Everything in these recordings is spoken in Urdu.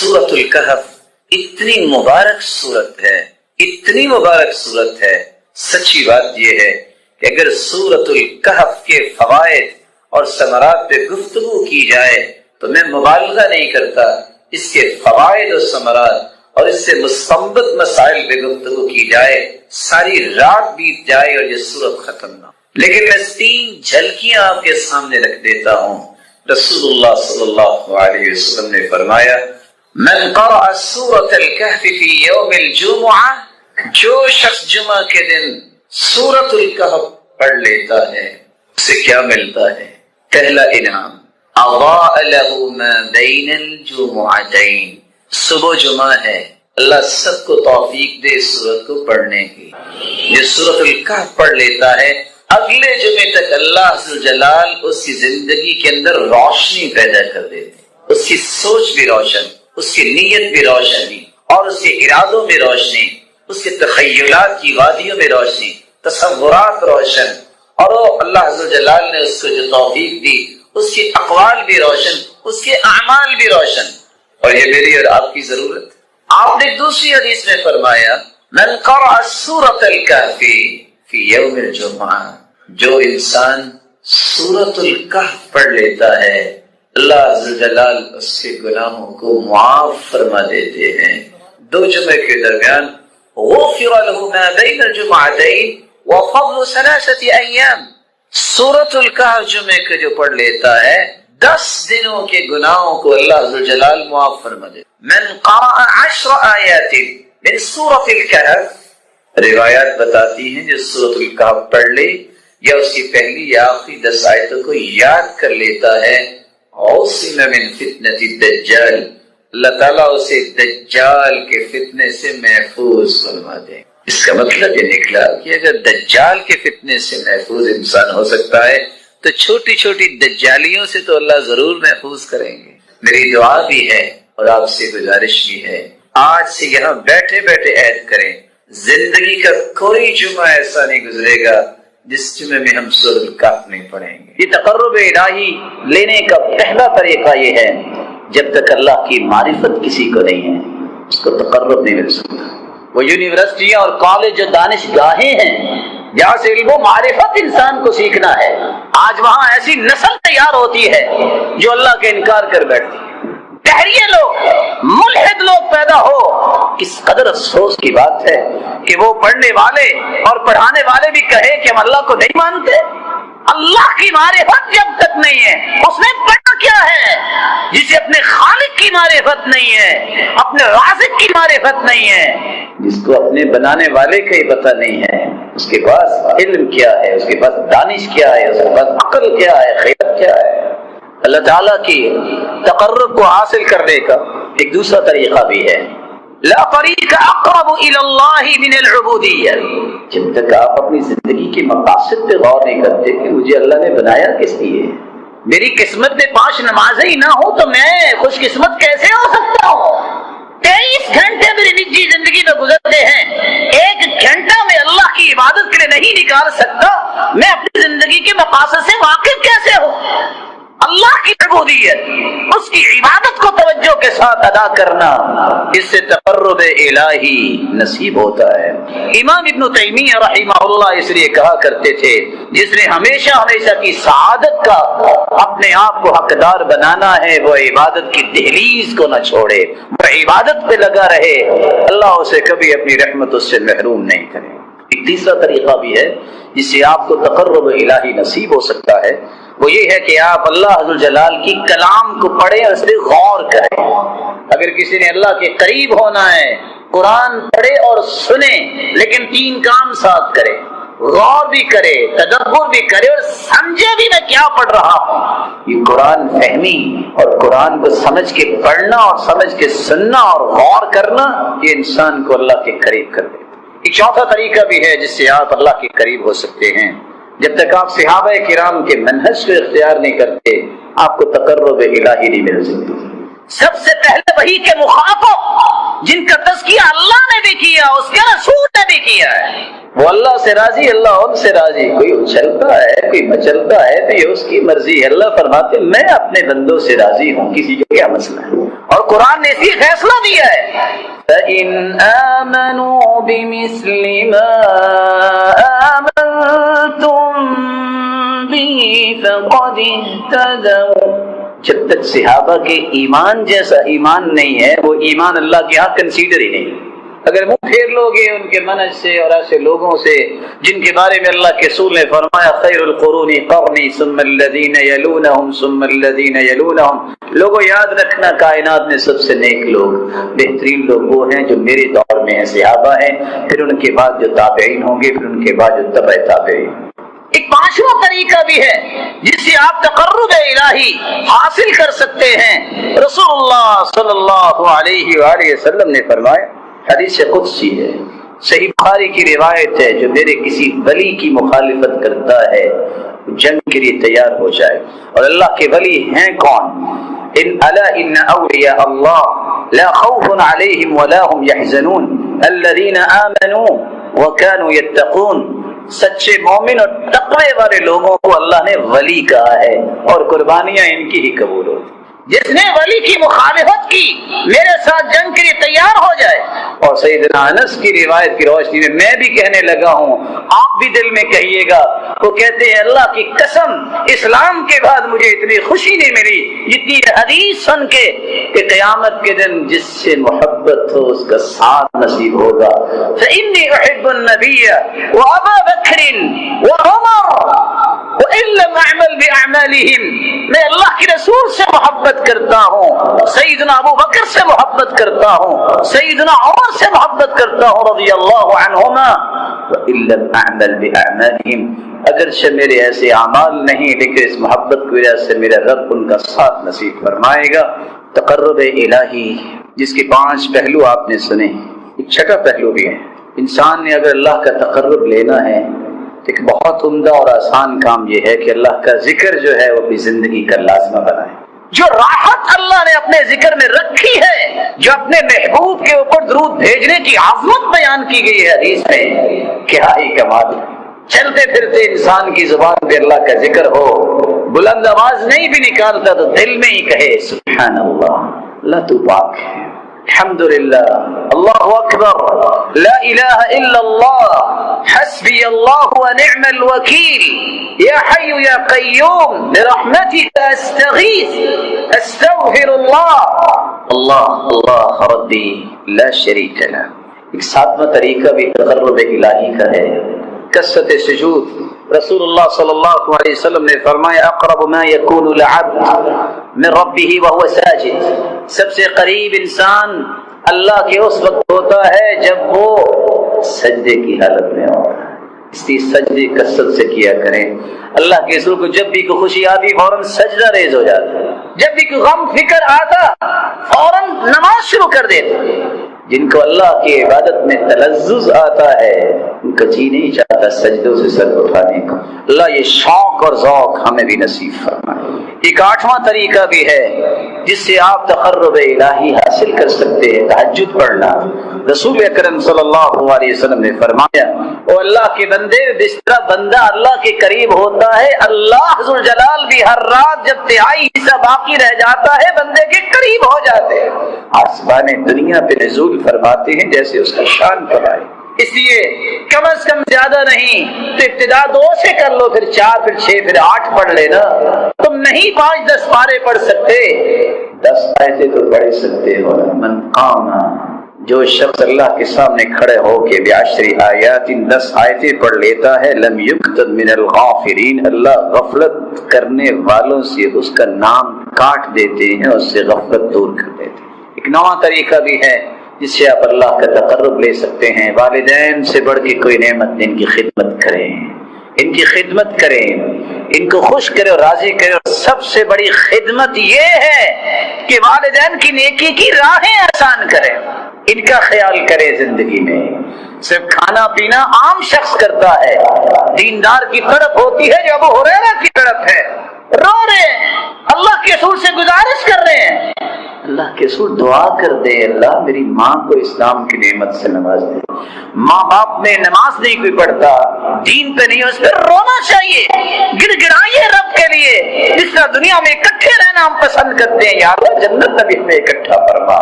سورۃ الکہف اتنی مبارک صورت ہے، اتنی مبارک صورت ہے، سچی بات یہ ہے کہ اگر سورۃ الکہف کے فوائد اور ثمرات پہ گفتگو کی جائے تو میں مبالغہ نہیں کرتا، اس کے فوائد اور ثمرات اور اس سے مستنبط مسائل پہ گفتگو کی جائے ساری رات بیت جائے اور یہ سورت ختم نہ ہو۔ لیکن میں 3 جھلکیاں آپ کے سامنے رکھ دیتا ہوں۔ رسول اللہ صلی اللہ علیہ وسلم نے فرمایا، من قرأ سورۃ الکہف فی یوم الجمعہ، جو شخص جمعہ کے دن سورۃ الکہف پڑھ لیتا ہے اسے کیا ملتا ہے؟ پہلا انعام، اضاء له ما بین الجمعتین، صبح جمعہ ہے، اللہ سب کو توفیق دے اس سورت کو پڑھنے کی۔ یہ سورۃ الکہف پڑھ لیتا ہے، اگلے جمعے تک اللہ ذوالجلال اس کی زندگی کے اندر روشنی پیدا کر دیتے، اس کی سوچ بھی روشن، اس کی نیت بھی روشنی اور اس کے ارادوں میں روشنی، اس کے تخیلات کی وادیوں میں روشنی، تصورات روشن، اور اللہ ذوالجلال نے اس کو جو توفیق دی اس کے اقوال بھی روشن، اس کے اعمال بھی روشن، اور یہ میری اور آپ کی ضرورت۔ آپ نے دوسری حدیث میں فرمایا، من قرأ سورۃ الکہف فی یوم الجمعہ، جو انسان سورۃ الکہف پڑھ لیتا ہے اللہ ذوالجلال اس کے گناہوں کو معاف فرما دیتے ہیں۔ 2 جمعے کے درمیان غفر له ما بین الجمعتین وفضل 3 ایام، سورۃ الکہف جمعے کا جو پڑھ لیتا ہے 10 دنوں کے گناہوں کو اللہ ذوالجلال معاف فرما دے۔ من قرأ 10 آیات من سورۃ الکہف، روایات بتاتی ہیں جو سورۃ الکہف پڑھ لے یا اس کی پہلی یا آخری 10 آیتوں کو یاد کر لیتا ہے، عصم من فتنۃ الدجال، اللہ تعالیٰ اسے دجال کے فتنے سے محفوظ فرما دے۔ اس کا مطلب یہ نکلا کہ اگر دجال کے فتنے سے محفوظ انسان ہو سکتا ہے تو چھوٹی چھوٹی دجالیوں سے تو اللہ ضرور محفوظ کریں گے۔ میری دعا بھی ہے اور آپ سے گزارش بھی ہے، آج سے یہاں بیٹھے بیٹھے عہد کریں، زندگی کا کوئی جمعہ ایسا نہیں گزرے گا جس جمعے میں ہم سورۃ الکہف نہیں پڑھیں گے۔ یہ تقرب الہی لینے کا پہلا طریقہ یہ ہے، جب تک اللہ کی معرفت کسی کو نہیں ہے اس کو تقرب نہیں مل سکتا۔ وہ یونیورسٹیاں اور کالج جو دانش گاہیں ہیں جہاں سے علم و معرفت انسان کو سیکھنا ہے، آج وہاں ایسی نسل تیار ہوتی ہے جو اللہ کا انکار کر بیٹھتی ہے۔ دہریے لوگ، ملحد لوگ پیدا ہو، کس قدر افسوس کی بات ہے کہ وہ پڑھنے والے اور پڑھانے والے بھی کہے کہ ہم اللہ کو نہیں مانتے۔ اللہ کی معرفت جب تک نہیں ہے اس نے پڑھنا کیا ہے؟ جسے اپنے خالق کی معرفت نہیں ہے، اپنے رازق کی معرفت نہیں ہے، جس کو اپنے بنانے والے کا ہی پتہ نہیں ہے، اس کے پاس علم کیا ہے، اس کے پاس دانش کیا ہے، اس کے پاس عقل کیا ہے، خیرت کیا ہے۔ اللہ تعالیٰ کی تقرب کو حاصل کرنے کا ایک دوسرا طریقہ بھی ہے، لا طریق اقرب الی اللہ من العبودیہ۔ جب تک آپ اپنی زندگی کے مقاصد پہ غور نہیں کرتے کہ مجھے اللہ نے بنایا کس لیے، میری قسمت میں 5 نمازیں ہی نہ ہو تو میں خوش قسمت کیسے ہو سکتا ہوں؟ 23 گھنٹے میری نجی زندگی میں گزرتے ہیں، 1 گھنٹہ میں اللہ کی عبادت کے لیے نہیں نکال سکتا، میں اپنی زندگی کے مقاصد سے واقف کیسے ہوں؟ اللہ کی عبودیت، اس کی عبادت کو توجہ کے ساتھ ادا کرنا، اس سے تقرب الہی نصیب ہوتا ہے۔ امام ابن تیمیہ رحمہ اللہ اس لیے کہا کرتے تھے، جس نے ہمیشہ ہمیشہ کی سعادت کا اپنے آپ کو حقدار بنانا ہے وہ عبادت کی دہلیز کو نہ چھوڑے، وہ عبادت پہ لگا رہے، اللہ اسے کبھی اپنی رحمت اس سے محروم نہیں کرے۔ ایک تیسرا طریقہ بھی ہے جس سے آپ کو تقرب الہی نصیب ہو سکتا ہے، وہ یہ ہے کہ آپ اللہ ذوالجلال کی کلام کو پڑھیں اور اس پہ غور کریں۔ اگر کسی نے اللہ کے قریب ہونا ہے، قرآن پڑھے اور سنے، لیکن 3 کام ساتھ کرے، غور بھی کرے، تدبر بھی کرے اور سمجھے بھی میں کیا پڑھ رہا ہوں۔ یہ قرآن فہمی اور قرآن کو سمجھ کے پڑھنا اور سمجھ کے سننا اور غور کرنا، یہ انسان کو اللہ کے قریب کر دیتا ہے۔ ایک چوتھا طریقہ بھی ہے جس سے آپ اللہ کے قریب ہو سکتے ہیں، جب تک آپ صحابہ کرام کے منہج کو اختیار نہیں کرتے آپ کو تقرب الہی نہیں مل سکتی۔ سب سے پہلے وہی کے مخاطب جن کا تزکیہ اللہ نے بھی کیا، اس کے رسول نے بھی کیا ہے، وہ اللہ سے راضی، اللہ ان سے راضی۔ کوئی اچھلتا ہے، کوئی مچلتا ہے تو یہ اس کی مرضی ہے۔ اللہ فرماتے میں اپنے بندوں سے راضی ہوں، کسی کا کیا مسئلہ ہے؟ اور قرآن نے اسی فیصلہ دیا ہے فَإِنْ آمَنُوا بِمِثْلِ مَا آمَنْتُمْ بِهِ فَقَدِ اهْتَدَوْا۔ جب تک صحابہ کے ایمان جیسا ایمان نہیں ہے، وہ ایمان اللہ کے ہاں کنسیڈر ہی نہیں۔ اگر منہ پھیر لوگے ان کے منہج سے اور ایسے لوگوں سے جن کے بارے میں اللہ کے رسول نے فرمایا خیر القرون قرنی ثم الذین یلونہم ثم الذین یلونہم، لوگوں یاد رکھنا کائنات میں سب سے نیک لوگ، بہترین لوگ وہ ہیں جو میرے دور میں ہیں، صحابہ ہیں، پھر ان کے بعد جو تابعین ہوں گے، پھر ان کے بعد جو تبع تابعین۔ ایک پانچواں طریقہ بھی ہے جس سے آپ تقرب الہی حاصل کر سکتے ہیں۔ رسول اللہ صلی اللہ علیہ وآلہ وسلم نے فرمایا، حدیث قدسی ہے، صحیح بخاری کی روایت ہے، جو میرے کسی ولی کی مخالفت کرتا ہے جنگ کے لیے تیار ہو جائے۔ اور اللہ کے ولی ہیں کون؟ ان اولیاء اللہ لا خوف علیہم ولا هم يحزنون الذین آمنوا وكانوا يتقون۔ سچے مومن اور تقوی والے لوگوں کو اللہ نے ولی کہا ہے، اور قربانیاں ان کی ہی قبول ہوتی۔ جس نے ولی کی مخالفت کی میرے ساتھ جنگ کے لیے تیار ہو جائے۔ اور سیدنا انس کی روایت کی روشنی میں میں بھی کہنے لگا ہوں، آپ بھی دل میں کہیے گا، وہ کہتے ہیں اللہ کی قسم اسلام کے بعد مجھے اتنی خوشی نہیں ملی جتنی حدیث سن کے کہ قیامت کے دن جس سے محبت ہو اس کا ساتھ نصیب ہوگا۔ فإني أحب النبي وأبا بكر وعمر وإن لم أعمل بأعمالهم، میں اللہ کے رسول سے محبت کرتا ہوں، سیدنا ابو بکر سے محبت کرتا ہوں، سیدنا عمر سے محبت کرتا ہوں رضی اللہ عنہما، وإن لم أعمل بأعمالهم، اگرچہ میرے ایسے اعمال نہیں لیکن اس محبت کی وجہ سے میرا رب ان کا ساتھ نصیب فرمائے گا۔ تقرب الہی جس کے 5 پہلو آپ نے سنے، ایک چھٹا پہلو بھی ہے، انسان نے اگر اللہ کا تقرب لینا ہے ایک بہت عمدہ اور آسان کام یہ ہے کہ اللہ کا ذکر جو ہے وہ اپنی زندگی کا لازمہ بنائے۔ جو راحت اللہ نے اپنے ذکر میں رکھی ہے، جو اپنے محبوب کے اوپر درود بھیجنے کی عظمت بیان کی گئی ہے حدیث میں، کیا ہی کمال۔ چلتے پھرتے انسان کی زبان پہ اللہ کا ذکر ہو، بلند آواز نہیں بھی نکالتا تو دل میں ہی کہے سبحان اللہ، اللہ تو پاک ہے، الحمدللہ، اللہ اکبر، لا الہ الا اللہ، حسبی اللہ ونعم الوکیل، یا حی یا قیوم برحمتک استغیث، استغفر اللہ، اللہ اللہ ربی لا شریک لہ۔ ایک 7واں طریقہ بھی تقرب الہی کا ہے، کثرت سجود۔ رسول اللہ صلی اللہ علیہ وسلم نے فرمایا اقرب ما یکون العبد من ربہ وهو ساجد، سب سے قریب انسان اللہ کے اس وقت ہوتا ہے جب وہ سجدے کی حالت میں ہوتا ہے، اس لیے سجدے کثرت سے کیا کریں۔ اللہ کے رسول کو جب بھی کوئی خوشی آتی فوراً سجدہ ریز ہو جاتا، جب بھی کوئی غم فکر آتا فوراً نماز شروع کر دیتے۔ جن کو اللہ کی عبادت میں تلذذ آتا ہے ان کا جی نہیں چاہتا سجدوں سے سر اٹھانے کو۔ اللہ یہ شوق اور ذوق ہمیں بھی نصیب فرمائے۔ ایک 8واں طریقہ بھی ہے جس سے آپ تقرب الہی حاصل کر سکتے ہیں، تہجد پڑھنا۔ رسول اکرم صلی اللہ علیہ وسلم نے فرمایا، او اللہ کے بندے، جس طرح بندہ اللہ کے قریب ہوتا ہے، اللہ ذوالجلال بھی ہر رات جب 3/4 حصہ باقی رہ جاتا ہے بندے کے قریب ہو جاتے ہیں، آسمان دنیا پہ نزول فرماتے ہیں جیسے اس کا شان پڑھائے۔ اس لیے کم از کم زیادہ نہیں تو ابتدا 2 سے کر لو، پھر 4، پھر 6، پھر 8 پڑھ لینا۔ تم نہیں 5-10 پارے پڑھ سکتے، 10 آیتیں تو پڑھ سکتے ہو۔ من قام، جو شخص اللہ کے سامنے کھڑے ہو کے بعشر آیات 10 آیتیں پڑھ لیتا ہے، لم یکتب من الغافلین، اللہ غفلت کرنے والوں سے اس کا نام کاٹ دیتے ہیں، اس سے غفلت دور کر دیتے ہیں۔ ایک 9واں طریقہ بھی ہے جس سے آپ اللہ کا تقرب لے سکتے ہیں، والدین سے بڑھ کے کوئی نعمت نہیں، ان کی خدمت کریں، ان کی خدمت کریں، ان کو خوش کرے اور راضی کرے۔ اور سب سے بڑی خدمت یہ ہے کہ والدین کی نیکی کی راہیں آسان کریں، ان کا خیال کرے زندگی میں۔ صرف کھانا پینا عام شخص کرتا ہے، دیندار کی تڑپ ہوتی ہے جو ابو ہریرہ کی تڑپ ہے، رو رہے ہیں، اللہ کے رسول سے گزارش کر رہے ہیں، اللہ کے رسول دعا کر دے، اللہ میری ماں کو اسلام کی نعمت سے نواز دے۔ ماں باپ میں نماز نہیں کوئی پڑھتا، دین پہ نہیں، اس پہ رونا چاہیے، گڑ گڑائیے رب کے لیے، جس طرح دنیا میں اکٹھے رہنا ہم پسند کرتے ہیں، یا اللہ جنت میں ہمیں اکٹھا فرما۔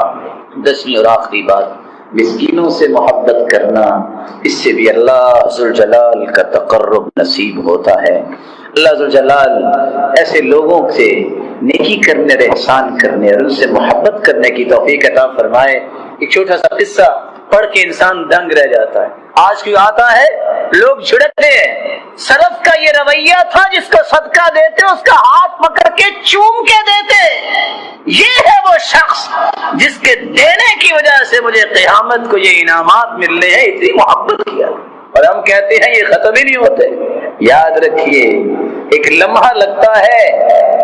10ویں اور آخری بات، مسکینوں سے محبت کرنا، اس سے بھی اللہ ذوالجلال کا تقرب نصیب ہوتا ہے۔ اللہ ذوالجلال ایسے لوگوں سے نیکی کرنے اور احسان کرنے اور ان سے محبت کرنے کی توفیق عطا فرمائے۔ ایک چھوٹا سا قصہ پڑھ کے انسان دنگ رہ جاتا ہے۔ آج کی آتا ہے لوگ جھڑکتے ہیں، سلف کا یہ رویہ تھا، جس کو صدقہ دیتے اس کا ہاتھ پکڑ کے چوم کے دیتے۔ یہ ہے وہ شخص جس کے دینے کی وجہ سے مجھے قیامت کو یہ انعامات ملنے ہیں، اتنی محبت کیا، اور ہم کہتے ہیں یہ ختم ہی نہیں ہوتے۔ یاد رکھیے، ایک لمحہ لگتا ہے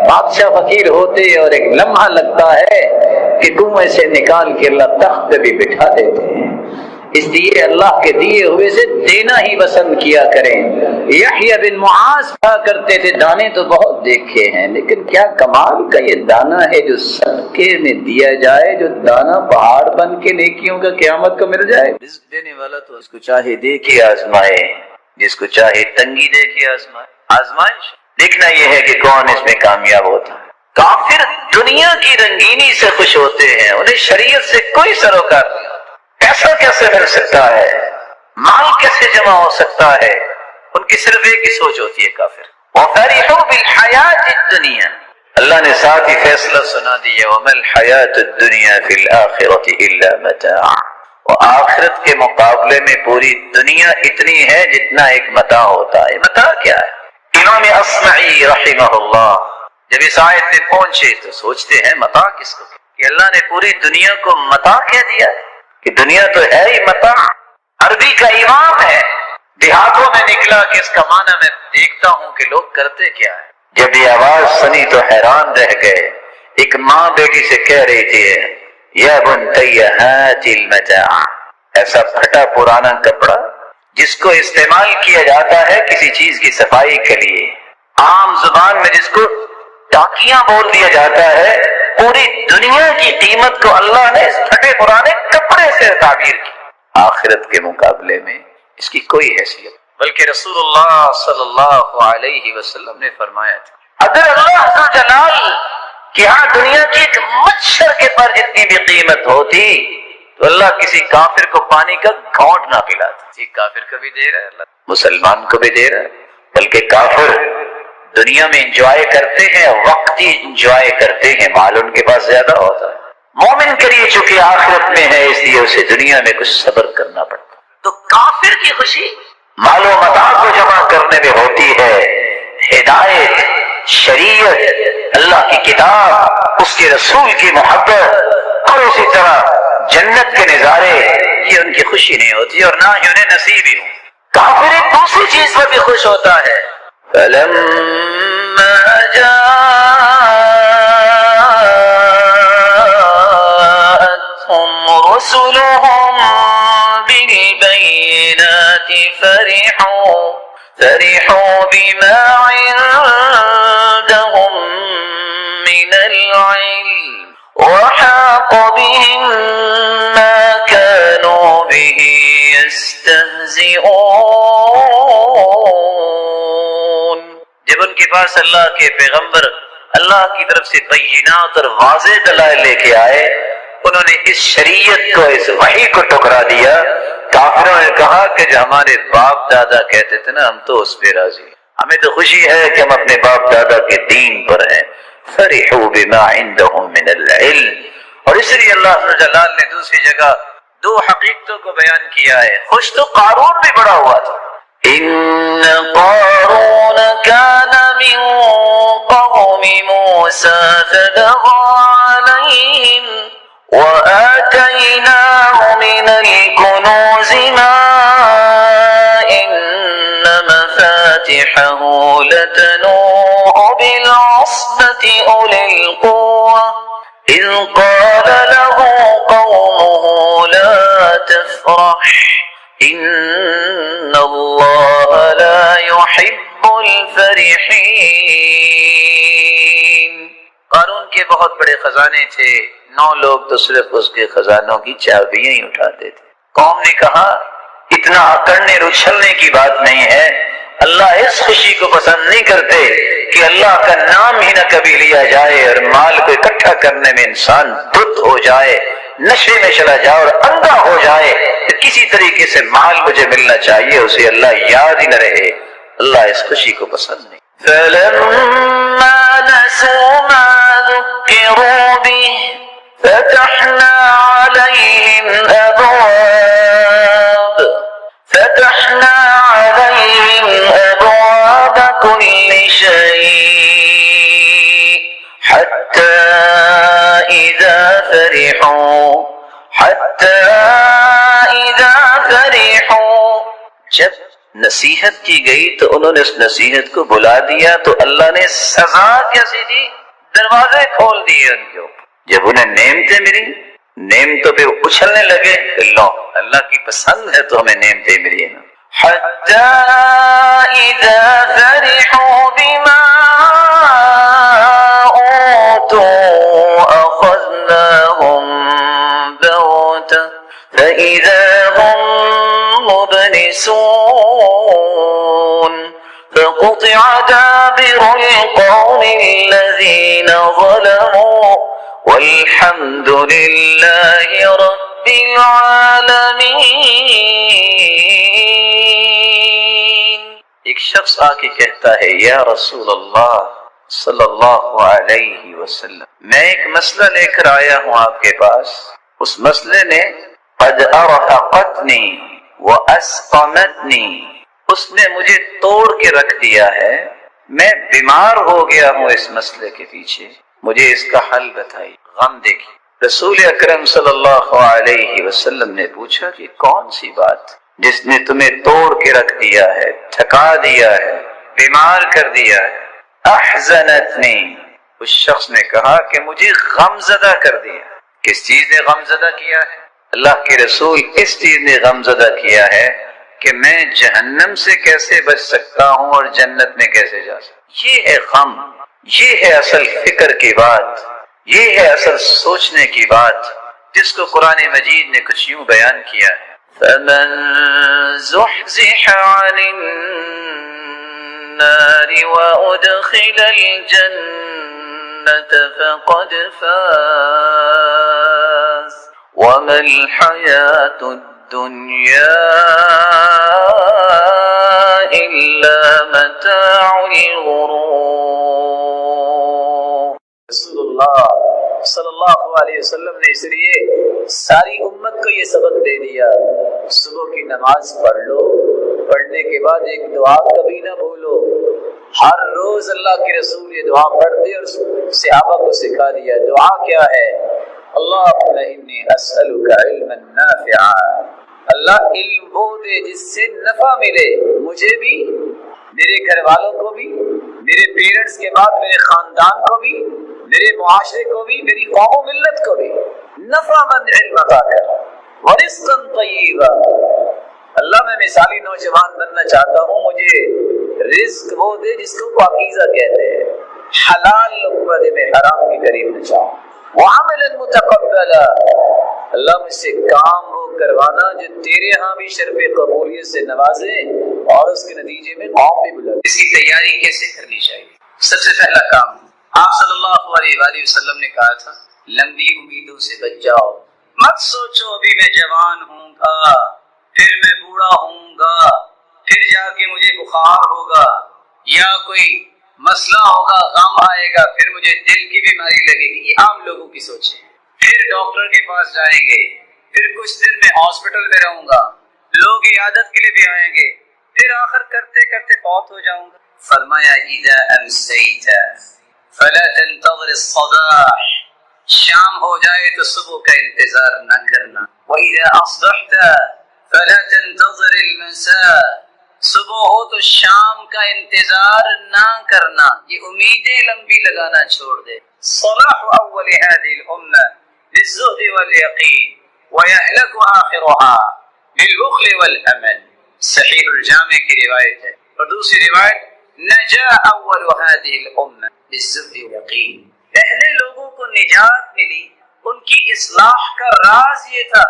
بادشاہ فقیر ہوتے، اور ایک لمحہ لگتا ہے کہ کنویں سے نکال کے اللہ تخت پہ بھی بٹھا دیتے ہیں۔ اس لیے اللہ کے دیے ہوئے سے دینا ہی پسند کیا کریں۔ یحییٰ بن معاذ کہا کرتے تھے، دانے تو بہت دیکھے ہیں، لیکن کیا کمال کا یہ دانا ہے جو صدقے میں دیا جائے، جو دانا پہاڑ بن کے نیکیوں کا قیامت کو مل جائے۔ رزق دینے والا تو اس کو چاہے دے کے آزمائے، جس کو چاہے تنگی دے کے آزمائے۔ آزمائش دیکھنا یہ ہے کہ کون اس میں کامیاب ہوتا ہے۔ کافر دنیا کی رنگینی سے خوش ہوتے ہیں، انہیں شریعت سے کوئی سروکار نہیں ہوتا۔ پیسہ کیسے مل سکتا ہے، مال کیسے جمع ہو سکتا ہے، ان کی صرف ایک ہی سوچ ہوتی ہے کافر۔ وَفَرِحُوا بِالْحَيَاةِ الدُّنْيَا، اللہ نے ساتھ ہی فیصلہ سنا دیا، وَمَا الْحَيَاةُ الدُّنْيَا فِي الْآخِرَةِ إِلَّا مَتَاعٌ، اور آخرت کے مقابلے میں پوری دنیا اتنی ہے جتنا ایک متاع ہوتا ہے۔ متاع کیا ہے؟ امام اصمعی رحمہ اللہ جب اس آیت میں پہنچے تو سوچتے ہیں متاع کس کو کہ اللہ نے پوری دنیا کو متاع کہہ دیا ہے، کہ دنیا تو ہے ہی متاع۔ عربی کا امام ہے، دیہاتوں میں نکلا کہ اس کا معنی میں دیکھتا ہوں کہ لوگ کرتے کیا ہے۔ جب یہ آواز سنی تو حیران رہ گئے۔ ایک ماں بیٹی سے کہہ رہی تھی، یا بنتی ہات المتاع، ایسا پھٹا پرانا کپڑا جس کو استعمال کیا جاتا ہے کسی چیز کی صفائی کے لیے، عام زبان میں جس کو ٹاکیاں بول دیا جاتا ہے، پوری دنیا کی قیمت کو اللہ نے اس پھٹے پرانے کپڑے سے تعبیر کی۔ آخرت کے مقابلے میں اس کی کوئی حیثیت، بلکہ رسول اللہ صلی اللہ علیہ وسلم نے فرمایا تھا، اگر اللہ جلال کہ ہاں دنیا کی ایک مچھر کے پر جتنی بھی قیمت ہوتی تو اللہ کسی کافر کو پانی کا گھونٹ نہ پلاتا۔ کافر کو بھی دے رہا ہے اللہ، مسلمان کو بھی دے رہا ہے، بلکہ کافر دنیا میں انجوائے کرتے ہیں، وقتی انجوائے کرتے ہیں، مال ان کے پاس زیادہ ہوتا ہے۔ مومن کے لیے چونکہ آخرت میں ہے، اس لیے اسے دنیا میں کچھ صبر کرنا پڑتا۔ تو کافر کی خوشی مال و متاع کو جمع کرنے میں ہوتی ہے، ہدایت، شریعت، اللہ کی کتاب، اس کے رسول کی محبت، اور اسی طرح جنت کے نظارے، یہ ان کی خوشی نہیں ہوتی اور نہ ہی انہیں نصیب ہی ہو۔ کافر ایک دوسری چیز پر بھی خوش ہوتا ہے، فَلَمَّا جَاءَتْهُمْ رُسُلُهُم بِالْبَيِّنَاتِ فَرِحُوا بِمَا عِندَهُم مِّنَ الْعِلْمِ وَحَاقَ بِهِم مَّا كَانُوا بِهِ يَسْتَهْزِئُونَ۔ جب ان کے پاس اللہ کے پیغمبر اللہ کی طرف سے بینات اور واضح دلائل لے کے آئے، انہوں نے اس شریعت کو، اس وحی کو ٹکرا دیا۔ کافروں نے کہا کہ جو ہمارے باپ دادا کہتے تھے نا، ہم تو اس پہ راضی ہیں، ہمیں تو خوشی ہے کہ ہم اپنے باپ دادا کے دین پر ہیں۔ فرحوا بما عندهم من العلم، اور اس لیے اللہ جلال نے دوسری جگہ دو حقیقتوں کو بیان کیا ہے۔ خوش تو قارون بھی بڑا ہوا تھا، ان قارون كان من قوم موسى فبغى عليهم وآتيناه من الكنوز ما إن مفاتحه لتنوء بالعصبة أولي القوة إذ قال له قومه لا تفرح إن الله لا يحب الفرحين۔ قارون کے بہت بڑے خزانے تھے، 9 لوگ تو صرف اس کے خزانوں کی چابیاں ہی اٹھاتے تھے۔ قوم نے کہا اتنا اکڑنے اور اچھلنے کی بات نہیں ہے۔ اللہ اس خوشی کو پسند نہیں کرتے کہ اللہ کا نام ہی نہ کبھی لیا جائے اور مال کو اکٹھا کرنے میں انسان دھت ہو جائے، نشے میں چلا جائے اور اندھا ہو جائے کہ کسی طریقے سے مال مجھے ملنا چاہیے، اسے اللہ یاد ہی نہ رہے۔ اللہ اس خوشی کو پسند نہیں۔ فَلَمَّا نَسُوا مَا ذُكِّرُوا بِهِ فَتَحْنَا عَلَيْهِمْ أَبْوَابَ كُلِّ شَيْءٍ حَتَّى إِذَا فَرِحُوا جب نصیحت کی گئی تو انہوں نے اس نصیحت کو بلا دیا تو اللہ نے سزا کیسی دی؟ دروازے کھول دیے ان کے اوپر۔ جب انہیں نعمتیں ملی، نعمتوں پہ اچھلنے لگے کہ لو اللہ کی پسند ہے تو ہمیں نعمتیں ملی ہیں۔ حَتَّى إِذَا فَرِحُوا بِمَا أُوتُوا أَخَذْنَاهُمْ بَغْتَةً فَإِذَا هُمْ مُبْلِسُونَ فَقُطِعَ دَابِرُ الْقَوْمِ الَّذِينَ ظَلَمُوا وَالْحَمْدُ لِلَّهِ رَبِّ الْعَالَمِينَ۔ ایک شخص آ کے کہتا ہے یا رسول اللہ صلی اللہ علیہ وسلم، میں ایک مسئلہ لے کر آیا ہوں آپ کے پاس، اس مسئلے نے قد ارهقتنی واسقمتنی، اس نے مجھے توڑ کے رکھ دیا ہے، میں بیمار ہو گیا ہوں اس مسئلے کے پیچھے، مجھے اس کا حل بتائی۔ غم دیکھیے، رسول اکرم صلی اللہ علیہ وسلم نے پوچھا کہ کون سی بات جس نے تمہیں توڑ کے رکھ دیا ہے، تھکا دیا ہے، بیمار کر دیا ہے؟ احزنتنی، اس شخص نے کہا کہ مجھے غم زدہ کر دیا۔ کس چیز نے غم زدہ کیا ہے؟ اللہ کے رسول اس چیز نے غم زدہ کیا ہے کہ میں جہنم سے کیسے بچ سکتا ہوں اور جنت میں کیسے جا سکتا ہوں۔ یہ ہے غم، یہ ہے اصل فکر کی بات، یہ ہے اصل سوچنے کی بات، جس کو قرآن مجید نے کچھ یوں بیان کیا ہے، فَمَن زُحْزِحَ عَنِ النَّارِ وَأُدْخِلَ الْجَنَّةَ فَقَدْ فَازَ وَمَا الْحَيَاةُ الدُّنْيَا إِلَّا مَتَاعُ الْغُرُورِ۔ رسول اللہ صلی اللہ علیہ وسلم نے اس لیے ساری امت کو یہ سبق دے دیا، صبح کی نماز پڑھ لو، پڑھنے کے بعد ایک دعا کبھی نہ بھولو۔ ہر روز اللہ کے رسول یہ دعا پڑھتے اور صحابہ کو سکھا دیا۔ دعا کیا ہے؟ اللہم انی اسألک علما نافعا، اللہ علم وہ دے جس سے نفع ملے، مجھے بھی، میرے گھر والوں کو بھی، میرے پیرنٹس کے بعد میرے خاندان کو بھی، میرے معاشرے کو بھی، میری قوم و ملت کو بھی نفع مند علم عطا کر، ورزقا طیبا، اللہ میں مثالی نوجوان بننا چاہتا ہوں، مجھے رزق وہ دے جس کو پاکیزہ کہتے ہیں، حلال لقمہ دے، میں حرام کے قریب نہ جاؤں، وعملا متقبلا، اللہ مجھ سے کام وہ کروانا جو تیرے ہاں بھی شرف قبولیت سے نوازے اور اس کے نتیجے میں قوم بھی بلند۔ اس کی تیاری کیسے کرنی چاہیے؟ سب سے پہلا کام آپ صلی اللہ علیہ وآلہ وسلم نے کہا تھا، لمبی امیدوں سے بچ جاؤ، مت سوچو ابھی میں جوان ہوں گا، پھر میں بوڑھا ہوں گا، پھر جا کے مجھے بخار ہوگا یا کوئی مسئلہ ہوگا، غم آئے گا، پھر مجھے دل کی بیماری لگے گی۔ یہ عام لوگوں کی سوچ ہے۔ پھر ڈاکٹر کے پاس جائیں گے، پھر کچھ دن میں ہاسپٹل میں رہوں گا، لوگ عیادت کے لیے بھی آئیں گے، پھر آخر کرتے کرتے فوت ہو جاؤں گا۔ فرمایا اذا امسیت فلا تنتظر الصباح، شام ہو جائے تو صبح کا انتظار نہ کرنا، واذا اصبحت فلا تنتظر المساء، صبح ہو تو شام کا انتظار نہ کرنا، یہ امیدیں لمبی لگانا چھوڑ دے۔ صلاح اول هذه الامه بالزهد والیقین ویهلك آخرها بالبخل والامل، صحیح الجامع کی روایت ہے۔ اور دوسری روایت نجا اول هذه الامه بالزهد والیقین، پہلے لوگوں کو نجات ملی، ان کی اصلاح کا راز یہ تھا،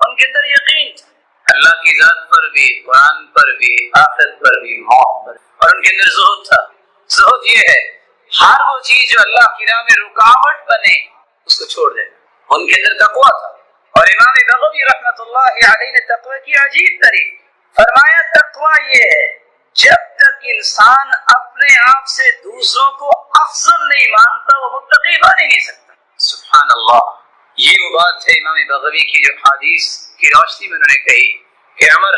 ان کے اندر یقین تھا۔ اللہ کی ذات پر بھی، قرآن پر بھی، آخرت پر بھی، موت پر بھی۔ اور ان کے اندر زہد تھا۔ زہد یہ ہے ہر وہ چیز جو اللہ کی راہ میں رکاوٹ بنے اس کو چھوڑ دینا۔ ان کے اندر تقویٰ تھا۔ اور امام بغوی رحمۃ اللہ علیہ نے تقوی کی عجیب تعریف فرمایا، تقویٰ یہ ہے جب تک انسان اپنے آپ سے دوسروں کو افضل نہیں مانتا وہ متقی بن ہی نہیں سکتا۔ سبحان اللہ، یہ وہ بات ہے امام بغوی کی جو حدیث کی روشنی میں انہوں نے کہی کہ عمر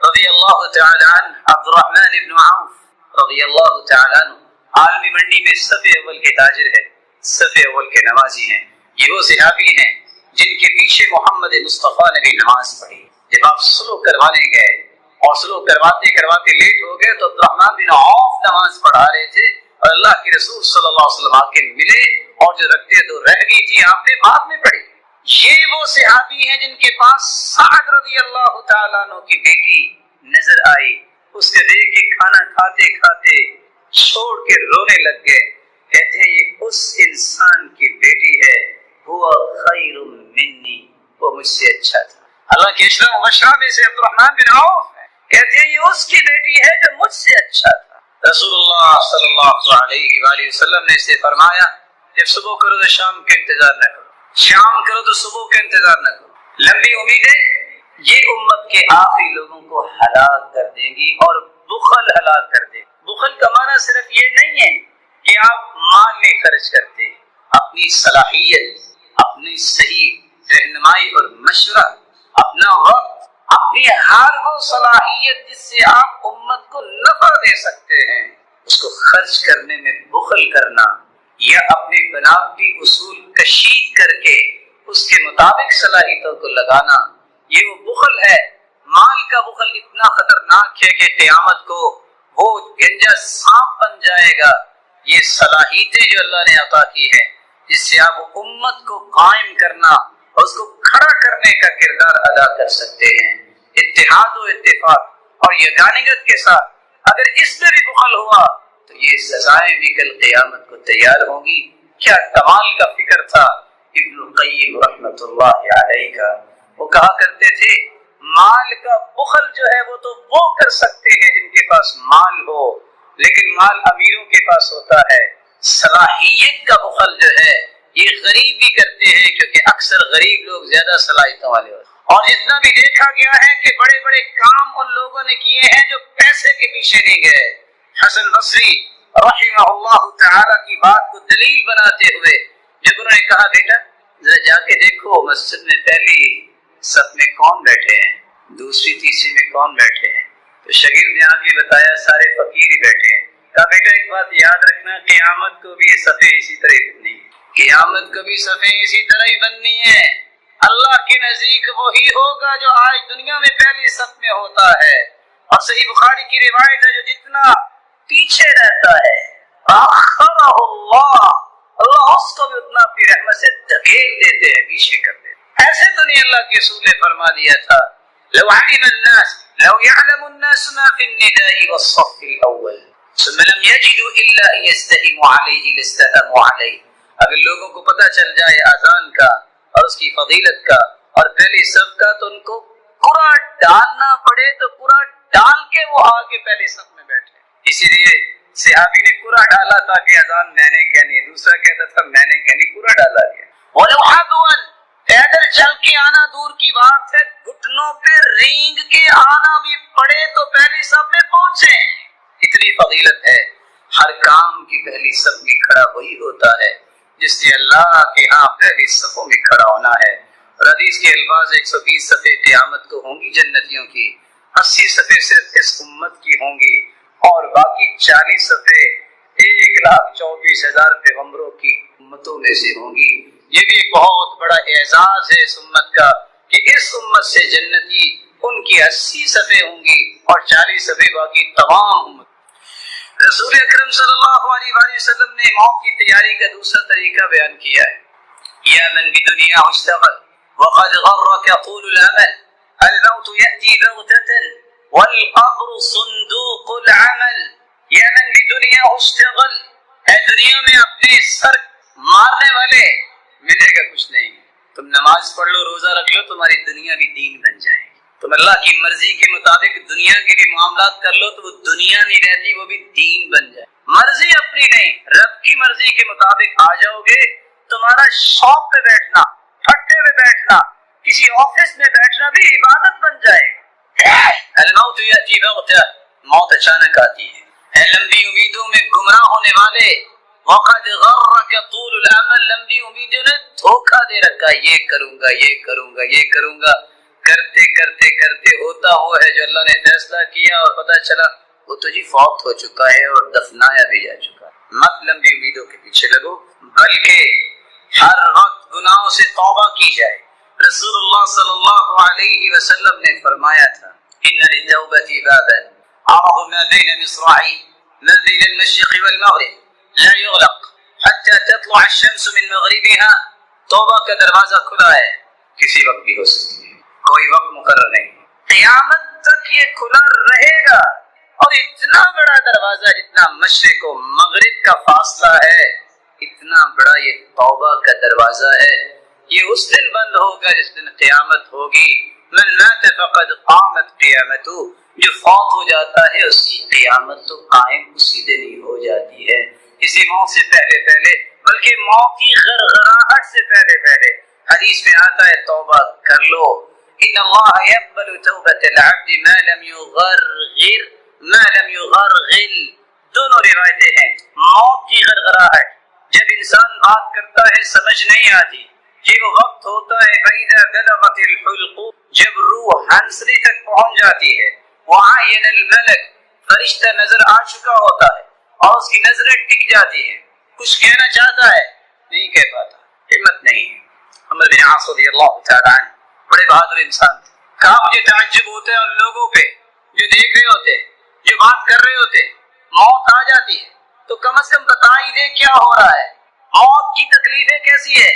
رضی اللہ تعالی عنہ، عبد الرحمن ابن عوف رضی اللہ تعالی عنہ عالمی منڈی میں صف اول کے تاجر ہیں، صف اول کے نمازی ہیں۔ یہ وہ صحابی ہیں جن کے پیچھے محمد مصطفیٰ نے بھی نماز پڑھی۔ جب آپ سلو کروانے گئے اور سلو کرواتے کرواتے لیٹ ہو گئے تو عبد الرحمن بن عوف نماز پڑھا رہے تھے اور اللہ کے رسول صلی اللہ علیہ وسلم آ کے ملے اور جو رکھتے تو رہ گئی تھی آپ نے بعد میں پڑھی۔ یہ وہ صحابی ہیں جن کے پاس سعد رضی اللہ تعالیٰ عنہ کی بیٹی نظر آئی، اس کے دیکھ کے کھانا کھاتے کھاتے چھوڑ کے رونے لگ گئے۔ کہتے ہیں یہ اس انسان کی بیٹی ہے، ہوا خیر منی، وہ مجھ سے اچھا تھا۔ اللہ کے اشرا مبشرہ میں سے عبد الرحمن بن عوف ہے، کہتے ہیں یہ اس کی بیٹی ہے جو مجھ سے اچھا تھا۔ رسول اللہ صلی اللہ علیہ وآلہ وسلم نے اسے فرمایا جب صبح کرو تو شام کا انتظار نہ کرو، شام کرو تو صبح کا انتظار نہ کرو۔ لمبی امیدیں یہ امت کے آخری لوگوں کو ہلاک کر دیں گی اور بخل ہلاک کر دے گی۔ بخل کا معنی صرف یہ نہیں ہے کہ آپ مال نہیں خرچ کرتے، اپنی صلاحیت، اپنی صحیح رہنمائی اور مشورہ، اپنا وقت، اپنی ہر وہ صلاحیت جس سے آپ امت کو نفع دے سکتے ہیں اس کو خرچ کرنے میں بخل کرنا یا اپنے بناوٹی اصول کشید کر کے اس کے مطابق صلاحیتوں کو لگانا، یہ وہ بخل ہے۔ مال کا بخل اتنا خطرناک ہے کہ قیامت کو وہ گنجا سانپ بن جائے گا۔ یہ صلاحیتیں جو اللہ نے عطا کی ہیں جس سے آپ امت کو قائم کرنا اور اس کو کھڑا کرنے کا کردار ادا کر سکتے ہیں، اتحاد و اتفاق اور یگانگت کے ساتھ۔ اگر اس میں بھی بخل ہوا تو یہ سزائیں بھی کل قیامت کو تیار ہوں گی۔ کیا کمال کا فکر تھا ابن القیم رحمۃ اللہ علیہ کا۔ وہ کہا کرتے تھے مال کا بخل جو ہے وہ تو وہ کر سکتے ہیں جن کے پاس مال ہو، لیکن مال امیروں کے پاس ہوتا ہے۔ صلاحیت کا بخل جو ہے یہ غریب بھی کرتے ہیں کیونکہ اکثر غریب لوگ زیادہ صلاحیتوں والے ہوتے ہیں۔ اور جتنا بھی دیکھا گیا ہے کہ بڑے بڑے کام ان لوگوں نے کیے ہیں جو پیسے کے پیچھے نہیں گئے۔ حسن بصری رحمہ اللہ تعالی کی بات کو دلیل بناتے ہوئے جب انہوں نے کہا بیٹا ذرا جا کے دیکھو مسجد میں پہلی صف میں کون بیٹھے ہیں، دوسری تیسری میں کون بیٹھے ہیں، تو شاگرد نے آ کے بتایا سارے فقیر ہی بیٹھے ہیں۔ کہا بیٹا ایک بات یاد رکھنا، قیامت کو بھی یہ صفیں اسی طرح بننی ہے، قیامت کو بھی صفیں اسی طرح ہی بننی ہے۔ اللہ کے نزدیک وہی ہوگا جو آج دنیا میں پہلی صف میں ہوتا ہے۔ اور صحیح بخاری کی روایت ہے جو جتنا پیچھے رہتا ہے آخرہ اللہ اس کو بھی اتنا اپنی رحمت سے دھکیل دیتے ہیں، پیچھے کر دیتے ہیں۔ ایسے تو نہیں اللہ کے رسول نے فرما دیا تھا لو علم الناس لو يعلم الناس ما في النداء والصف الاول ثم لم يجدوا الا ان يستهموا عليه لاستهموا عليه۔ اگر لوگوں کو پتہ چل جائے اذان کا اور اس کی فضیلت کا اور پہلی صف کا تو ان کو قرآ ڈالنا پڑے تو قرآ ڈال کے وہ آگے پہلی صف میں بیٹھے۔ اسی لیے صحابی نے قرآ ڈالا تھا کہ اذان میں نے کہنی، دوسرا کہتا تھا میں نے کہنی، قرآ ڈالا گیا۔ وَلَوْ حَبْوًا پیدل چل کے آنا دور کی بات ہے، گھٹنوں پہ رینگ کے آنا بھی پڑے تو پہلی صف میں پہنچے۔ اتنی فضیلت ہے۔ ہر کام کی پہلی صف میں کھڑا وہی ہوتا ہے جس نے اللہ کے ہاں پہلی صفوں میں کھڑا ہونا ہے۔ اور حدیث کے الفاظ 120 صفیں قیامت کو ہوں گی جنتیوں کی، 80 صفیں صرف اس امت کی ہوں گی اور باقی 40 صفیں 1,24,000 پیغمبروں کی امتوں میں سے ہوں گی۔ یہ بھی بہت بڑا اعزاز ہے اس امت کا کہ اس امت سے جنتی ان کی 80 صفیں ہوں گی اور 40 صفیں باقی تمام امت۔ رسول اکرم صلی اللہ علیہ وآلہ وسلم نے موت کی تیاری کا دوسرا طریقہ بیان کیا ہے۔ یا من بدنیا اشتغل وقد غرك طول الامل الموت يأتي بغتة والقبر صندوق العمل۔ یا من بدنیا اشتغل، اے دنیا میں اپنے سر مارنے والے ملے گا کچھ نہیں۔ تم نماز پڑھ لو، روزہ رکھ لو، تمہاری دنیا بھی دین بن جائے گی، تم اللہ کی مرضی کے مطابق دنیا کے بھی معاملات کر لو تو وہ دنیا نہیں رہتی، وہ بھی دین بن جائے۔ مرضی اپنی نہیں، رب کی مرضی کے مطابق آ جاؤ گے، تمہارا شاپ پہ بیٹھنا، پھٹے پہ بیٹھنا، کسی آفس میں بیٹھنا بھی عبادت بن جائے گا۔ الموت یأتی بغتہ، موت اچانک آتی ہے۔ اے لمبی امیدوں میں گمراہ ہونے والے، وقد غرک طول الامل، لمبی امیدوں نے دھوکہ دے رکھا، یہ کروں گا، یہ کروں گا، یہ کروں گا، کرتے کرتے کرتے ہوتا وہ ہے جو اللہ نے فیصلہ کیا اور پتہ چلا وہ تو جی فوت ہو چکا ہے اور دفنایا بھی جا چکا ہے۔ مت لمبی امیدوں کے پیچھے لگو، بلکہ ہر وقت گناہوں سے توبہ کی جائے۔ رسول اللہ صلی اللہ علیہ وسلم نے فرمایا تھا ان للتوبۃ بابا عرض ما بین مصراعی ما بین المشرق والمغرب لا یغلق حتى تطلع الشمس من مغربها، توبہ کا دروازہ کھلا ہے، کسی وقت بھی ہو سکتی ہے، کوئی وقت مقرر نہیں، قیامت تک یہ کھلا رہے گا۔ اور اتنا بڑا دروازہ جتنا مشرق و مغرب کا فاصلہ ہے، اتنا بڑا یہ توبہ کا دروازہ ہے، یہ اس دن بند ہوگا جس دن قیامت ہوگی۔ من مات فقد قامت قیامتہ، جو فوت ہو جاتا ہے اس کی قیامت تو قائم اسی دن ہی ہو جاتی ہے، اسی موت سے پہلے پہلے، بلکہ موت کی غرغراہٹ سے پہلے پہلے۔ حدیث میں آتا ہے توبہ کر لو، ان اللہ یقبل توبۃ العبد ما لم یغرغر ما لم یغرغل، دونوں روایتیں ہیں۔ موت کی غرغراہٹ، جب انسان بات کرتا ہے سمجھ نہیں آتی، یہ وہ وقت ہوتا ہے فَإِذَا بَلَغَتِ الْحُلْقُ، جب روح ہنسلی تک پہنچ جاتی ہے، وَعَيَنَ الْمَلَكُ، فرشتہ نظر آ چکا ہوتا ہے اور اس کی نظریں ٹک جاتی ہیں، کچھ کہنا چاہتا ہے نہیں کہہ پاتا، ہمت نہیں ہے۔ عمر بن عاص رضی اللہ تعالیٰ عنہ بڑے بہادر انسان تھے، کہا مجھے تعجب ہوتا ہے ان لوگوں پہ جو دیکھ رہے ہوتے، جو بات کر رہے ہوتے، موت آ جاتی ہے تو کم از کم بتا ہی دے کیا ہو رہا ہے، موت کی تکلیفیں کیسی ہے،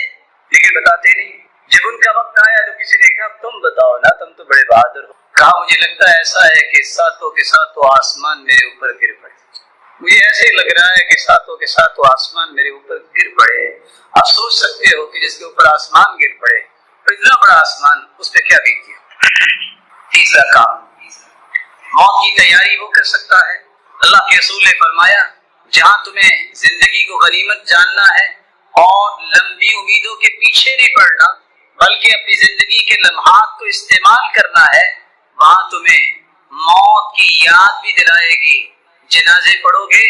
لیکن بتاتے نہیں۔ جب ان کا وقت آیا تو کسی نے کہا تم بتاؤ نا، تم تو بڑے بہادر ہو۔ کہا مجھے لگتا ہے ایسا ہے کہ ساتوں کے ساتھ تو آسمان میرے اوپر گر پڑے، مجھے ایسے لگ رہا ہے کہ ساتوں کے ساتھ تو آسمان میرے اوپر گر پڑے۔ آپ سوچ سکتے ہو کہ جس کے اوپر آسمان گر پڑے، تو اتنا بڑا آسمان، اس پہ کیا بیتی ہے۔ تیسرا کام، موت کی تیاری وہ کر سکتا ہے۔ اللہ کے رسول نے فرمایا جہاں تمہیں زندگی کو غنیمت جاننا ہے اور لمبی امیدوں کے پیچھے نہیں پڑنا بلکہ اپنی زندگی کے لمحات کو استعمال کرنا ہے، وہاں تمہیں موت کی یاد بھی دلائے گی۔ جنازے پڑھو گے،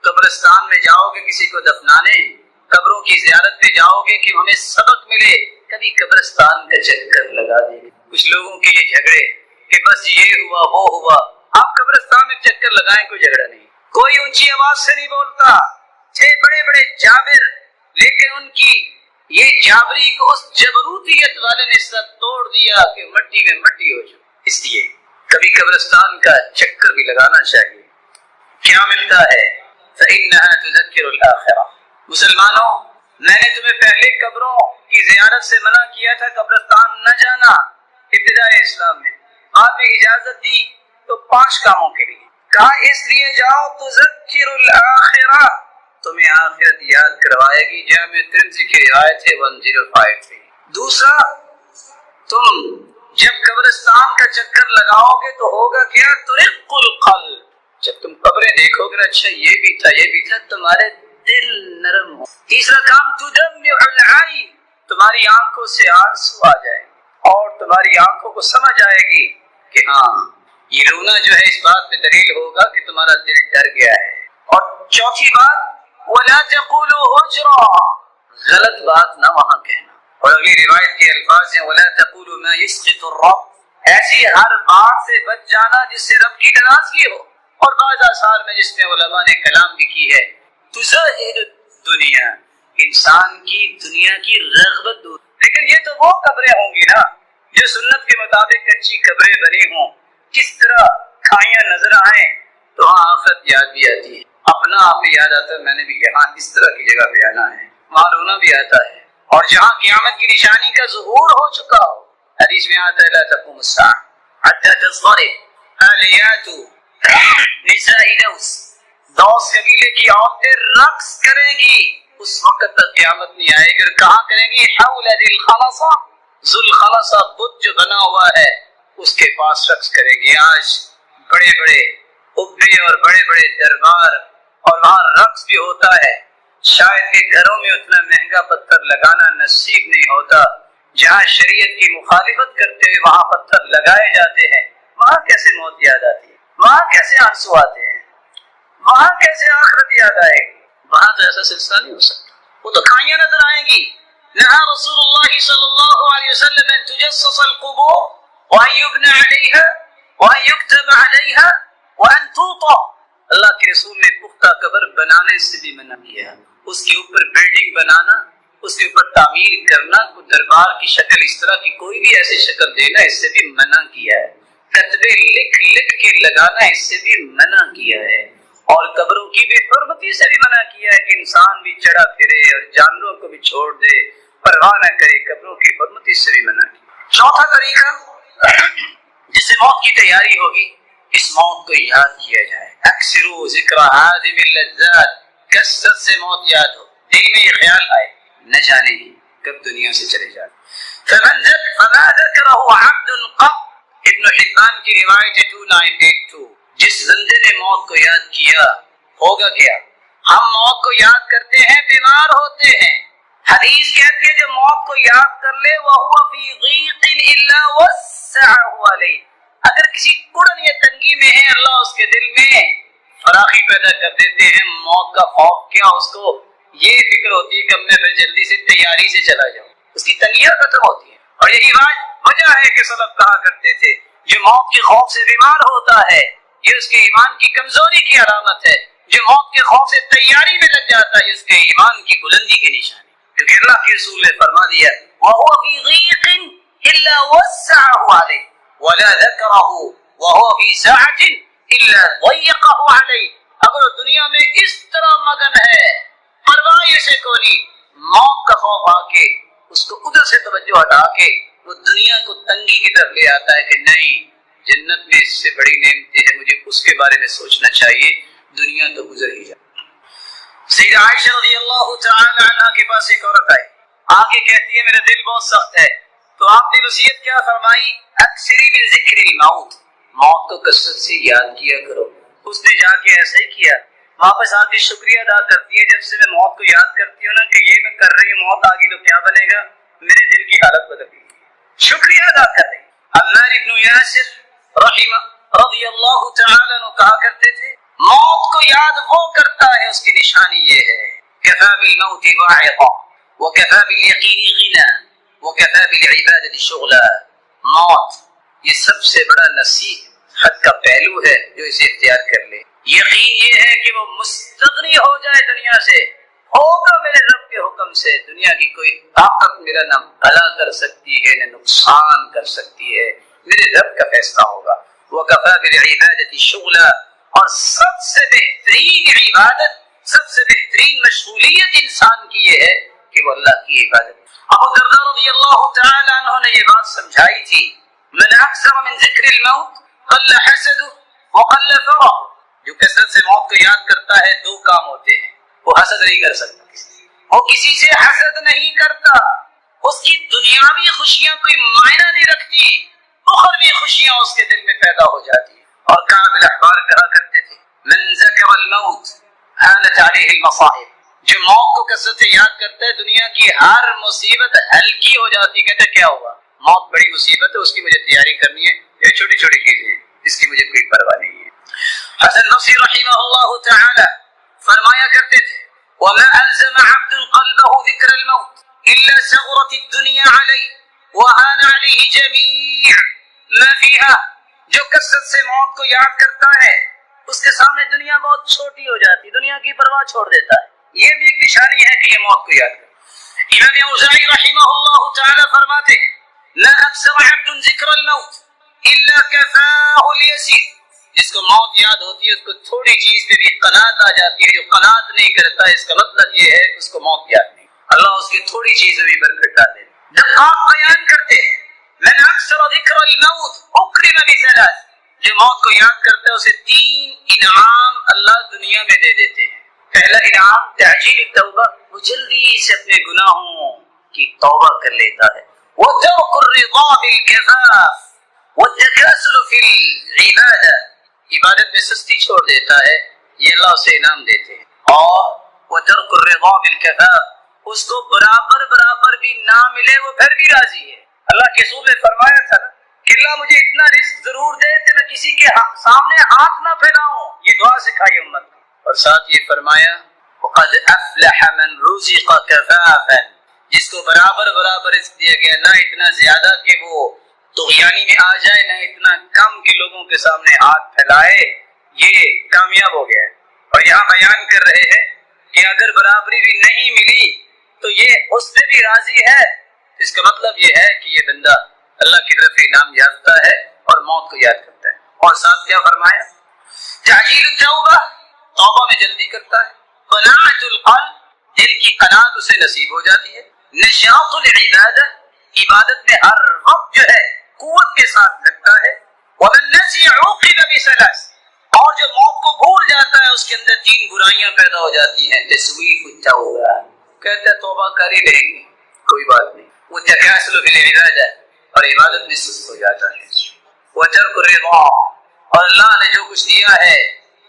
قبرستان میں جاؤ گے کسی کو دفنانے، قبروں کی زیارت پہ جاؤ گے کہ ہمیں سبق ملے، کبھی قبرستان کا چکر لگا دے گے۔ کچھ لوگوں کے یہ جھگڑے کہ بس یہ ہوا وہ ہوا، آپ قبرستان میں چکر لگائیں، کوئی جھگڑا نہیں، کوئی اونچی آواز سے نہیں بولتا، تھے بڑے بڑے جابر، لیکن ان کی یہ جابری کو اس جبروتیت والے نے سب توڑ دیا کہ مٹی میں مٹی ہو چکی۔ اس لیے کبھی قبرستان کا چکر بھی لگانا چاہیے۔ کیا ملتا ہے؟ فإنها تذکر الآخرہ۔ مسلمانوں، میں نے تمہیں پہلے قبروں کی زیارت سے منع کیا تھا، قبرستان نہ جانا ابتدائی اسلام میں، بعد میں اجازت دی تو 5 کاموں کے لیے کہا، اس لیے جاؤ تذکر الآخرہ، تمہیں آخرت یاد کروائے گی۔ جامع ترمذی کی روایت ہے 1053۔ دوسرا، تم جب قبرستان کا چکر لگاؤ گے تو ہوگا کیا؟ ترق القلب، جب تم قبریں دیکھو گے اچھا یہ بھی تھا یہ بھی تھا، تمہارے دل نرم ہو۔ تیسرا کام، تدمع العین، تمہاری آنکھوں سے آنسو آ جائیں گے اور تمہاری آنکھوں کو سمجھ آئے گی کہ ہاں یہ رونا جو ہے اس بات پہ دلیل ہوگا کہ تمہارا دل ڈر گیا ہے۔ اور چوتھی بات، وَلَا تَقُولُوا هُجْرًا، غلط بات نہ وہاں کہنا۔ اور اگلی روایت کے الفاظ ہیں وَلَا تَقُولُوا مَا يَسْخِطُ الرَّبِّ، ایسی ہر بات سے بچ جانا جس سے رب کی ناراضگی ہو۔ اور بعض آثار میں جس میں علماء نے کلام بھی کی ہے، تُزَهِدُ الدُّنْيَا، انسان کی دنیا کی رغبت دور۔ لیکن یہ تو وہ قبریں ہوں گی نا جو سنت کے مطابق کچی قبریں بنی ہوں، کس طرح کھائیاں نظر آئیں تو ہاں آخرت یاد بھی آتی ہے، اپنا آپ بھی یاد آتا ہے، میں نے بھی یہاں اس طرح کی جگہ پہ آنا ہے، وہاں رونا بھی آتا ہے۔ اور جہاں قیامت کی نشانی کا ظہور ہو چکا ہو، حدیث میں آتا ہے لا تقوم الساعة حتى تضطرب آلیات نساء دوس، دوس قبیلے کی عورتیں رقص کریں گی، اس وقت تک قیامت نہیں آئے گی۔ اور کہاں کریں گی؟ حول ذی الخلصہ، ذو الخلصہ بت جو بنا ہوا ہے اس کے پاس رقص کریں گے۔ آج بڑے بڑے ابے اور بڑے بڑے دربار اور وہاں رقص بھی ہوتا ہے، شاید کہ گھروں میں اتنا مہنگا پتھر لگانا نصیب نہیں ہوتا، جہاں شریعت کی مخالفت کرتے ہوئے وہاں پتھر لگائے جاتے ہیں، وہاں کیسے موت یاد آتی ہے، وہاں کیسے آنسو آتے ہیں، وہاں کیسے آخرت یاد آئے گی؟ وہاں تو ایسا سلسلہ نہیں ہو سکتا، وہ تو کھائیاں نظر آئیں گی۔ نہا رسول اللہ صلی اللہ علیہ وسلم ان تجسس القبور وان يبنى عليها وان يكتب عليها وان توطى، اللہ کے رسول نے پختہ قبر بنانے سے بھی منع کیا، اس کے اوپر بلڈنگ بنانا، اس کے اوپر تعمیر کرنا، کوئی دربار کی شکل اس طرح کی کوئی بھی ایسی شکل دینا، اس سے بھی منع کیا ہے، کتبے لکھ لکھ کے لگانا اس سے بھی منع کیا ہے، اور قبروں کی بے حرمتی سے بھی منع کیا ہے کہ انسان بھی چڑھا پھرے اور جانوروں کو بھی چھوڑ دے، پرواہ نہ کرے، قبروں کی حرمتی سے بھی منع کیا۔ چوتھا طریقہ جس سے موت کی تیاری ہوگی، اس موت کو یاد کیا جائے، اکثروا ذکر عادم اللذات، کثرت سے موت یاد ہو، دل میں یہ خیال آئے نہ جانے کب دنیا سے چلے جائے۔ فما ذکرہ عبد قط، ابن حبان کی روایت 2982، جس بندے نے موت کو یاد کیا ہوگا کیا؟ ہم موت کو یاد کرتے ہیں بیمار ہوتے ہیں، حدیث کہتی ہے جو موت کو یاد کر لے وَهُوَ فِي ضِيقٍ إِلَّا وَسَّعَهُ عَلَيْهِ، اگر کسی کڑن یا تنگی میں ہے اللہ اس کے دل میں فراخی پیدا کر دیتے ہیں۔ موت کا خوف کیا، اس کو یہ فکر ہوتی ہے کہ میں پھر جلدی سے تیاری سے چلا جاؤں، اس کی تنگیاں ختم ہوتی ہیں، اور یہی وجہ ہے کہ سلف کہا کرتے تھے جو موت کے خوف سے بیمار ہوتا ہے یہ اس کے ایمان کی کمزوری کی علامت ہے، جو موت کے خوف سے تیاری میں لگ جاتا ہے اس کے ایمان کی بلندی کی نشانی، کیونکہ اللہ کے رسول نے فرما دیا وَهُوَ فِي ضِيقٍ إِلَّا وَسَّعَهُ عَلَيْهِ وَلَا ذَكَرَهُ وَهُوَ فِي سَاعَةٍ إِلَّا ضَيَّقَهُ عَلَيْهِ، اگر دنیا میں اس طرح مگن ہے پرواہ سے کوئی موت کا خوف آ کے اس کو ادھر سے توجہ ہٹا کے وہ دنیا کو تنگی کی طرف لے آتا ہے کہ نہیں جنت میں اس سے بڑی نعمتیں ہیں، مجھے اس کے بارے میں سوچنا چاہیے، دنیا تو گزر ہی جائے۔ سیدہ عائشہ رضی اللہ تعالی عنہ کے پاس ایک عورت آئی، آگے کہتی ہے میرا دل بہت سخت ہے، تو آپ نے وصیت کیا فرمائی؟ اکثری من ذکر الموت، موت کو کثرت سے یاد کیا کرو۔ اس نے جا کے ایسا ہی کیا، واپس آ کے شکریہ ادا کرتی ہے جب سے میں موت کو یاد کرتی ہوں نا کہ یہ میں کر رہی ہوں، موت آگی تو کیا بنے گا، میرے دل کی حالت بدل گئی، شکریہ ادا کر رہی۔ عمار ابن یاسر رضی اللہ تعالی عنہ کہا کرتے تھے موت کو یاد وہ کرتا ہے اس کی نشانی یہ ہے کفا بالموت واعظا وکفا بالیقین غنا وکفا بالعبادۃ شغلا، موت یہ سب سے بڑا نصیحت کا پہلو ہے جو اسے اختیار کر لے، یقین یہ ہے کہ وہ مستغنی ہو جائے دنیا سے، ہوگا میرے رب کے حکم سے، دنیا کی کوئی طاقت میرا نہ بھلا کر سکتی ہے نہ نقصان کر سکتی ہے، میرے رب کا فیصلہ ہوگا۔ وکفا بالعبادۃ شغلا، اور سب سے بہترین عبادت، سب سے بہترین مشغولیت انسان کی یہ ہے کہ وہ اللہ کی عبادت۔ ابو درداء رضی اللہ تعالی عنہ نے یہ بات سمجھائی تھی من اکثر من ذکر الموت قل حسده وقل فرح، جو کثرت سے موت کو یاد کرتا ہے دو کام ہوتے ہیں، وہ حسد نہیں کر سکتا، وہ کسی سے حسد نہیں کرتا، اس کی دنیاوی خوشیاں کوئی معنی نہیں رکھتی، اخروی خوشیاں اس کے دل میں پیدا ہو جاتی ہیں۔ اور کعب الاحبار کہا کرتے تھے من ذکر الموت ہانت علیہ المصائب، جو موت کو کثرت سے یاد کرتا ہے دنیا کی ہر مصیبت ہلکی ہو جاتی، کہتا ہے کیا ہوا، موت بڑی مصیبت ہے، اس کی مجھے تیاری کرنی ہے، یہ چھوٹی چھوٹی چیزیں ہیں اس کی مجھے کوئی پرواہ نہیں ہے۔ حسن بصری رحمہ اللہ تعالی فرمایا کرتے تھے وما الزم عبد قلبه ذکر الموت الا صغرت الدنيا عليه وهان عليه جميع ما فيها، جو کثرت سے موت کو یاد کرتا ہے اس کے سامنے دنیا بہت چھوٹی ہو جاتی، دنیا کی پرواہ چھوڑ دیتا ہے، یہ بھی ایک نشانی ہے کہ یہ موت کو یاد کرتا۔ امام اوزاعی رحمہ اللہ تعالی فرماتے ہیں لا اکثر عبد ذکر الموت الا کفاہ الیسیر، جس کو موت یاد ہوتی ہے اس کو تھوڑی چیز پہ بھی قناعت آ جاتی ہے، جو قناعت نہیں کرتا اس کا مطلب یہ ہے کہ اس کو موت یاد نہیں، اللہ اس کی تھوڑی چیز میں بھی برکت ڈال دے۔ جب آپ بیان کرتے ہیں من اکثر ذکر الموت اکرم بثلاث، جو موت کو یاد کرتا ہے اسے 3 انعام اللہ دنیا میں دے دیتے ہیں۔ پہلا انعام تعجیل التوبہ، وہ جلدی سے اپنے گناہوں کی توبہ کر لیتا ہے، وترک الرضا بالکفاف، والتكاسل في العبادة، عبادت میں سستی چھوڑ دیتا ہے، یہ اللہ اسے انعام دیتے ہیں. اور وترك الرضا بالكفاف، اس کو برابر برابر بھی نہ ملے وہ پھر بھی راضی ہے. اللہ کے رسول نے فرمایا تھا کہ اللہ مجھے اتنا رزق ضرور دے کہ میں کسی کے سامنے ہاتھ نہ پھیلاؤں، یہ دعا سکھائی امت کو. اور ساتھ یہ فرمایا وقد افلح من رزق كفافا، جس کو برابر برابر رزق دیا گیا، نہ اتنا زیادہ کہ وہ طغیانی میں آ جائے، نہ اتنا کم کہ لوگوں کے سامنے ہاتھ پھیلائے، یہ کامیاب ہو گیا. اور یہاں بیان کر رہے ہیں کہ اگر برابری بھی نہیں ملی تو یہ اس سے بھی راضی ہے. اس کا مطلب یہ ہے کہ یہ بندہ اللہ کی طرف انعام یافتہ ہے اور موت کو یاد کرتا ہے. اور ساتھ کیا فرمایا؟ تعجیل التوبہ، توبہ میں جلدی کرتا ہے. قناعت القلب، دل کی قناعت اسے نصیب ہو جاتی ہے. نشاط العبادہ، عبادت میں ہر وقت جو ہے قوت کے ساتھ لگتا ہے. ومن نسی عوقب بثلاث، اور جو موت کو بھول جاتا ہے اس کے اندر 3 برائیاں پیدا ہو جاتی ہیں. تسویف التوبہ، کہتے ہیں توبہ کر ہی لیں گے کوئی بات نہیں. وہ تکاسل فی العبادہ، اور عبادت میں سست ہو جاتا ہے. وترک الرضا، اور اللہ نے جو کچھ دیا ہے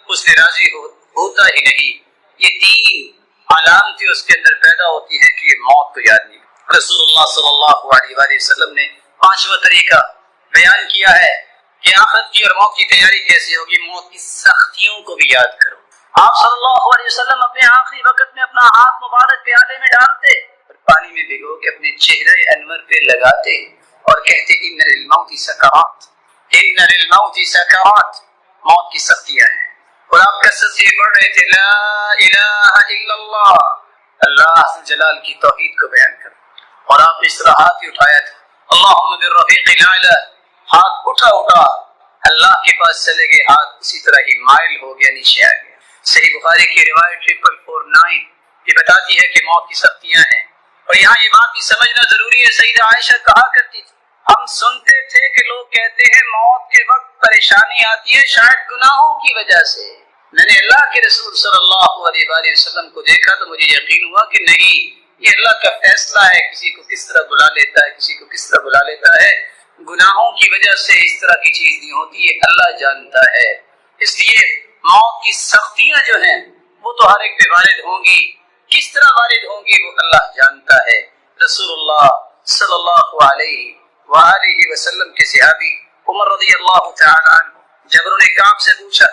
اس سے راضی ہوتا ہی نہیں. یہ 3 علامتیں اس کے اندر پیدا ہوتی ہیں کہ یہ موت کو یاد نہیں. رسول اللہ صلی اللہ علیہ وآلہ وسلم نے 5واں طریقہ بیان کیا ہے کہ آخرت کی اور موت کی تیاری کیسے ہوگی. موت کی سختیوں کو بھی یاد کرو. آپ صلی اللہ علیہ وسلم اپنے آخری وقت میں اپنا ہاتھ مبارک پیالے میں ڈالتے اور پانی میں بھگو کے اپنے چہرے انور پہ لگاتے اور کہتے ان للموت سکرات، ان للموت سکرات، موت کی سختیاں ہیں. اور آپ کثرت سے پڑھ رہے تھے لا الہ الا اللہ، اللہ جلال کی توحید کو بیان کر. اور آپ اس طرح ہاتھ ہی اٹھایا تھا اللہم بالرفیق الاعلی، ہاتھ اٹھا اللہ کے پاس چلے گئے، ہاتھ اسی طرح ہی مائل ہو گیا، نیچے آ گیا. صحیح بخاری کی روایت 449 یہ بتاتی ہے کہ موت کی سختیاں ہیں. اور یہاں یہ بات بھی سمجھنا ضروری ہے، سیدہ عائشہ کہا کرتی تھی ہم سنتے تھے کہ لوگ کہتے ہیں موت کے وقت پریشانی آتی ہے شاید گناہوں کی وجہ سے. میں نے اللہ کے رسول صلی اللہ علیہ وآلہ وسلم کو دیکھا تو مجھے یقین ہوا کہ نہیں، یہ اللہ کا فیصلہ ہے، کسی کو کس طرح بلا لیتا ہے، کسی کو کس طرح بلا لیتا ہے. گناہوں کی وجہ سے اس طرح کی چیز نہیں ہوتی ہے، اللہ جانتا ہے. اس لیے موت کی سختیاں جو ہیں وہ تو ہر ایک پہ وارد ہوں گی، کس طرح وارد ہوں گی وہ اللہ جانتا ہے. رسول اللہ صلی اللہ علیہ وآلہ وسلم کے صحابی عمر رضی اللہ تعالی عنہ جب انہوں نے کعب سے پوچھا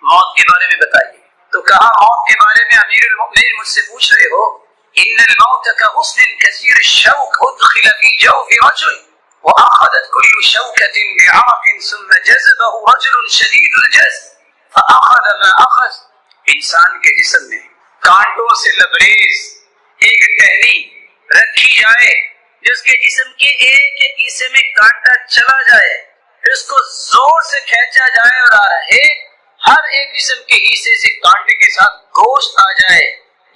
موت کے بارے میں بتائیے، تو کہا موت کے بارے میں امیر المؤمنین مجھ سے پوچھ رہے ہو، ان الموت كغصن كثير الشوك ادخل في جوف رجل واخذت كل شوكة بعرق ثم جذبه رجل شديد الجذب فاخذ ما اخذ. انسان کے جسم میں کانٹوں سے لبریز ایک ٹہنی رکھی جائے جس کے جسم کے ایک ایک حصے میں کانٹا چلا جائے، پھر اس کو زور سے کھینچا جائے اور ہر ایک جسم کے حصے سے کانٹے کے ساتھ گوشت آ جائے.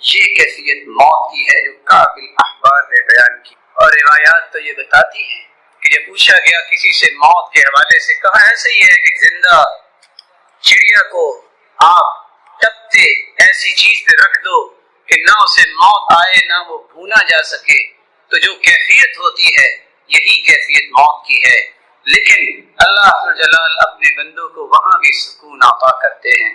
یہ کیفیت موت کی ہے جو قابل احبار نے بیان کی. اور روایات تو یہ بتاتی ہیں کہ جب پوچھا گیا کسی سے موت کے حوالے سے، کہا ایسے ہی ہے کہ زندہ چڑیا کو آپ تپتے ایسی چیز پہ رکھ دو کہ نہ اسے موت آئے نہ وہ بھونا جا سکے. تو جو کیفیت ہوتی ہے یہی کیفیت موت کی ہے. لیکن اللہ جلال اپنے بندوں کو وہاں بھی سکون عطا کرتے ہیں.